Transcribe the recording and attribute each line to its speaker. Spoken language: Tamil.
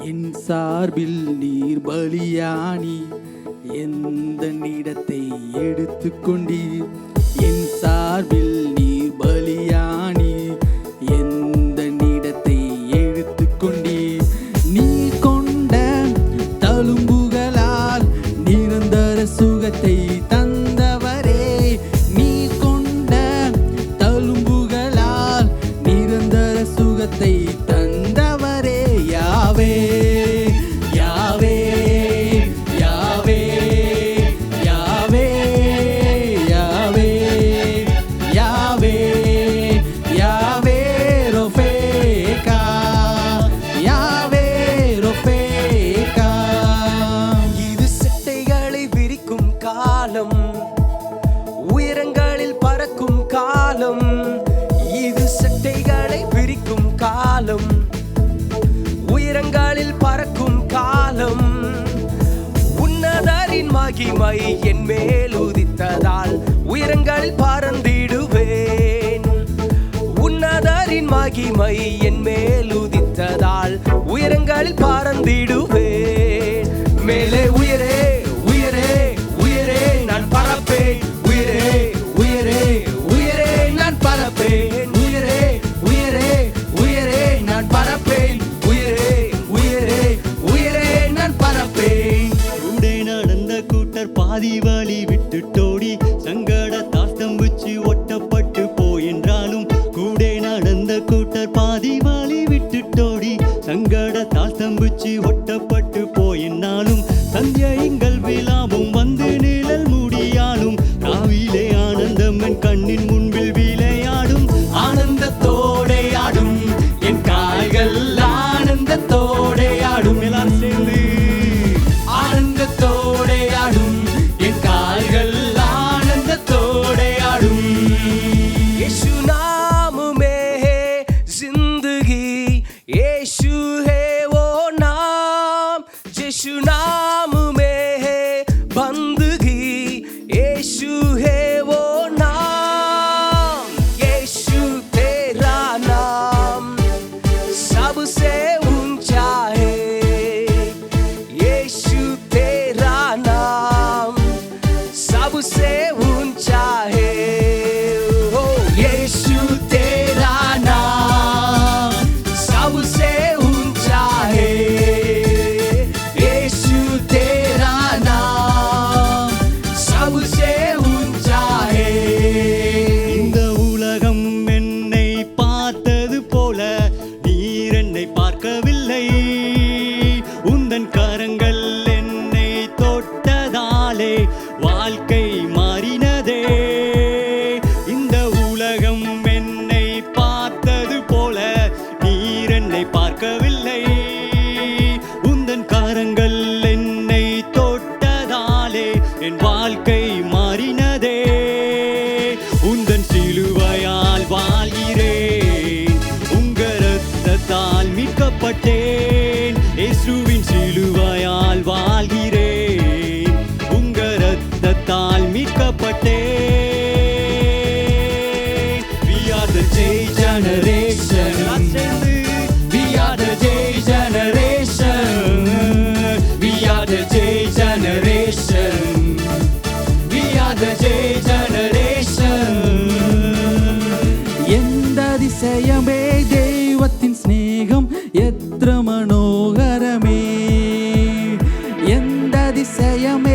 Speaker 1: என் சார்பில் நீர் பலியானி எந்த இடத்தை எடுத்துக்கொண்டீர். என் சார்பில் நீர் பலியானி எந்த இடத்தை எடுத்துக்கொண்டீர். நீ கொண்ட தழும்புகளால் நிரந்தர சுகத்தை தந்தவரே. நீ கொண்ட தழும்புகளால் நிரந்தர சுகத்தை தந்தவரே. யாவே யாவே யாவே யாவே யாவே யாவே யாவே ரொஃபேகா யாவே ரொஃபேகா.
Speaker 2: இது செட்டைகளை விரிக்கும் காலம், உயரங்களில் பறக்கும் காலம். இது செட்டைகளை விரிக்கும் காலம், உயரங்களில் பறக்கும் காலம். உன்னதரின் மகிமை என் மேல் உதித்ததால் உயரங்களில் பறந்திடுவேன். உன்னதரின் மகிமை என் மேல் உதித்ததால் உயரங்களில் பறந்திடுவேன். மேலே உயரே உயரே உயரே நான் பறப்பேன். உயரே உயரே உயரே நான் பறப்பேன். உயரே உயரே உயரே நான் பறப்பேன். உயரே உயரே உயரே நான் பறப்பேன்.
Speaker 3: கூட நடந்த கூட்டர் பாதி வழி விட்டுட்டோடி சங்கடத்தால் தம்பிச்சு ஒட்டப்பட்டு போயென்றாலும். கூட நடந்த கூட்டர் பாதி வழி விட்டுட்டோடி சங்கடத்தால் தம்பிச்சு ஒட்டப்பட்டு போயினாலும். சந்தியங்கள் விழாவும் வந்து நிழல் முடியாலும். ராவிலே ஆனந்தம் என் கண்ணின் முன்பில் விளையாடும்.
Speaker 2: ஆனந்தத்தோடே ஆடும் என் கால்கள், ஆனந்தத்தோடே ஆடும். எல்லாம் சேர்ந்து ஆனந்தத்தோடே ஆடும் என் கால்கள், ஆனந்தத்தோடே ஆடும். यीशु नाम में है जिंदगी, यीशु है वो नाम. यीशु नाम में है बंदगी, यीशु है वो नाम. यीशु तेरा नाम सबसे ऊंचा है. यीशु तेरा नाम सबसे ऊंचा है. ओ यीशु तेरा नाम सबसे ऊंचा है. यीशु तेरा नाम सबसे ऊंचा है.
Speaker 3: இந்த உலகம் என்னை பார்த்தது போல நீர் என்னை பார்க்கவில்லை. உந்தன் கரங்கள் என்னை தொட்டதாலே வாழ்க்கை மாறினதே. இந்த உலகம் என்னை பார்த்தது போல நீர் என்னை பார்க்கவில்லை. உந்தன் கரங்கள் என்னை தொட்டதாலே என் வாழ்க்கை மாறினதே. உந்தன் சிலுவையால் வாழ்கிறேன், உங்க இரத்தத்தால் மீட்கப்பட்டேன். இயேசுவின் சிலுவையால் வாழ்கிறேன், உங்க இரத்தத்தால் மீட்கப்பட்டேன். We are the J generation. We are the J generation. We are the J generation. We are the J generation.
Speaker 1: எந்த அதிசயமே தெய்வத்தின் ஸ்நேகம் எത്ര மனோகரமே. எந்த அதிசயமே